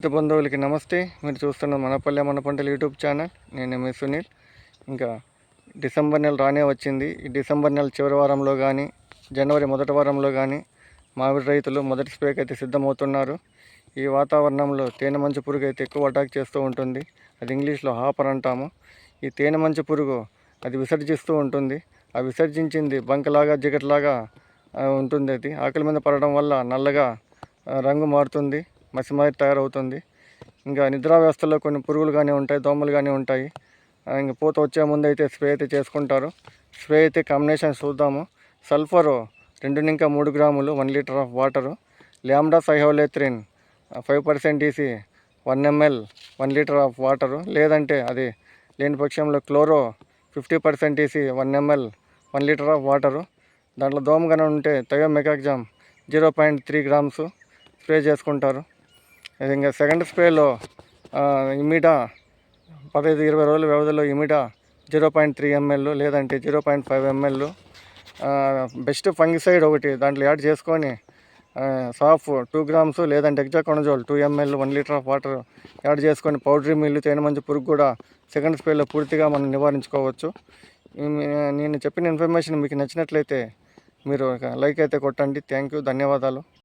రైతు బంధువులకి నమస్తే. మీరు చూస్తున్న మనపల్లె మన పంటలు యూట్యూబ్ ఛానల్. నేను మీ సునీల్. ఇంకా డిసెంబర్ నెల రానే వచ్చింది. ఈ డిసెంబర్ నెల చివరి వారంలో కానీ జనవరి మొదటి వారంలో కానీ మామిడి రైతులు మొదటి స్ప్రేకి అయితే సిద్ధమవుతున్నారు. ఈ వాతావరణంలో తేనె మంచు పురుగు అయితే ఎక్కువ అటాక్ చేస్తూ ఉంటుంది. అది ఇంగ్లీష్లో హాపర్ అంటాము. ఈ తేనె మంచు పురుగు అది విసర్జిస్తూ ఉంటుంది. ఆ విసర్జించింది బంకలాగా జిగట్లాగా ఉంటుంది. అది ఆకలి మీద పడడం వల్ల నల్లగా రంగు మారుతుంది, మసిమారి తయారవుతుంది. ఇంకా నిద్రా వ్యవస్థలో కొన్ని పురుగులు కానీ ఉంటాయి, దోమలు కానీ ఉంటాయి. ఇంక పూత వచ్చే ముందు అయితే స్ప్రే అయితే చేసుకుంటారు. స్ప్రే అయితే కాంబినేషన్ చూద్దాము. సల్ఫరు 2-3 గ్రాములు 1 లీటర్ ఆఫ్ వాటరు, ల్యాండా సైహోలేత్రిన్ 5% EC 1 ml 1 litre of water, లేదంటే అది లేని పక్షంలో chloro 50% EC 1 ml 1 litre of water. దాంట్లో దోమ కానీ ఉంటే థయోమెకాగ్జామ్ 0.3 గ్రామ్స్ స్ప్రే చేసుకుంటారు. ఇంకా సెకండ్ స్ప్రేలో ఇమిడా 15-20 రోజుల వ్యవధిలో ఇమిడా 0.3 ml లేదంటే 0.5 ml బెస్ట్ ఫంగిసైడ్ ఒకటి దాంట్లో యాడ్ చేసుకొని సాఫ్ 2 గ్రామ్స్ లేదంటే hexaconazole 2 ml 1 litre of water add చేసుకొని పౌడరీ మిల్లు తేనె మంచి పురుగు కూడా సెకండ్ స్ప్రేలో పూర్తిగా మనం నివారించుకోవచ్చు. నేను చెప్పిన ఇన్ఫర్మేషన్ మీకు నచ్చినట్లయితే మీరు లైక్ అయితే కొట్టండి. థ్యాంక్ యూ, ధన్యవాదాలు.